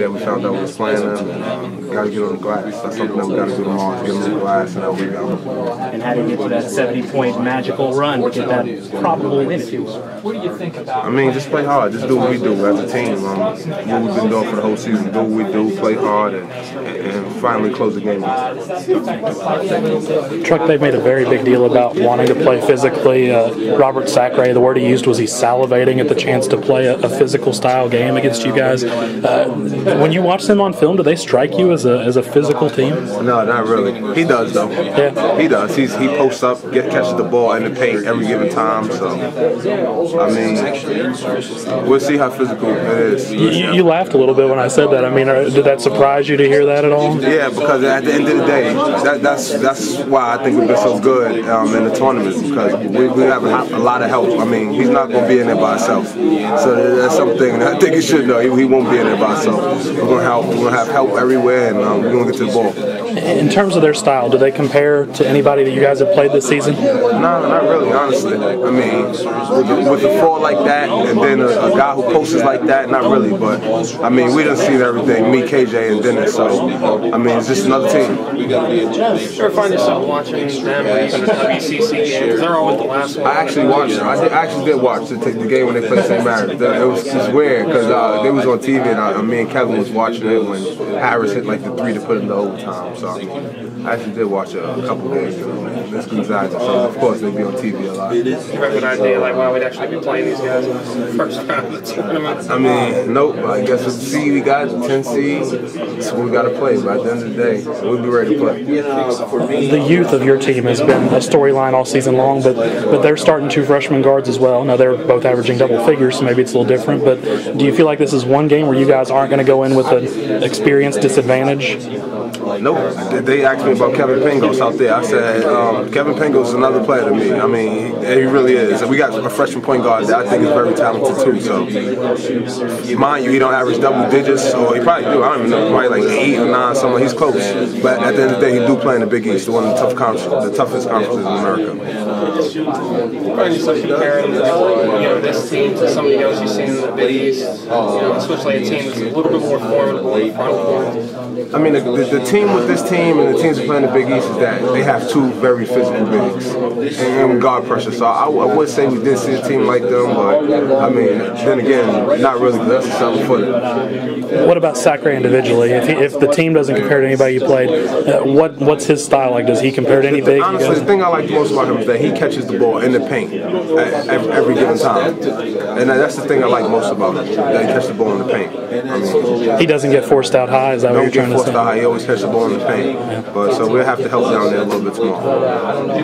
Yeah, we found out we was playing them. Got to get on the glass. That's something that we got to do tomorrow. Get on the glass and we go. And how do you get to that 70-point magical run to get that probable win, if you will? What do you think about? I mean, just play hard. Just do what we do as a team. What we've been doing for the whole season. Do what we do. Play hard and finally close the game out. Truck, they've made a very big deal about wanting to play physically. Robert Sacre, the word he used was he's salivating at the chance to play a physical style game against you guys. When you watch them on film, do they strike you as a physical team? No, not really. He does though. Yeah, he does. He posts up, catches the ball in the paint every given time. So I mean, we'll see how physical it is. You laughed a little bit when I said that. I mean, did that surprise you to hear that at all? Yeah, because at the end of the day, that's why I think we've been so good in the tournaments, because we have a lot of help. I mean, he's not going to be in there by himself. So that's something that I think he should know. He won't be in there by himself. We're going to help. We're going to have help everywhere, and we're going to get to the ball. In terms of their style, do they compare to anybody that you guys have played this season? No, not really, honestly. I mean, with a four like that, and then a guy who posts like that, not really. But I mean, we done seen everything. Me, KJ, and Dennis. So I mean, it's just another team. You ever find yourself watching them in the WCC games? They're always the last one. I actually watched it. I actually did watch the game when they played St. Mary's. It was just weird because they was on TV and me and Kevin was watching it when Harris hit like the 3 to put in the overtime. So I actually did watch a couple games. This Gonzaga, so of course they'd be on TV a lot. You have a good idea like why we'd actually be playing these guys in the first round of the tournament? I mean, nope. I guess with the seed we got, 10 seed, that's what we got to play. But at the end of the day, we'll be ready to play. The youth of your team has been a storyline all season long, but they're starting 2 freshman guards as well. Now they're both averaging double figures, so maybe it's a little different. But do you feel like this is one game where you guys aren't going to go in with an experience disadvantage? Nope. They asked me about Kevin Pangos out there. I said, Kevin Pangos is another player to me. I mean, he really is. We got a freshman point guard that I think is very talented too. So, mind you, he don't average double digits, or he probably do. I don't even know, probably like 8 or 9, something. He's close. But at the end of the day, he do play in the Big East, one of the toughest conferences in America. Find yourself comparing this team to some of the else you've seen in the Big East, especially a team that's a little bit more formidable in the front court. I mean, the team with this team and the teams that play in the Big East is that they have 2 very physical bigs and guard pressure. So I would say we did see a team like them, but I mean, then again, not really. That's a 7-footer. What about Sacre individually? If the team doesn't compare to anybody you played, what's his style like? Does he compare to any big? Honestly, the thing I like most about him is that he catches the ball in the paint at every given time, and that's the thing I like most about him. That he catches the ball in the paint. I mean, he doesn't get forced out high. Is that what you're trying to say? He always catches the ball in the paint. But so we'll have to help down there a little bit tomorrow.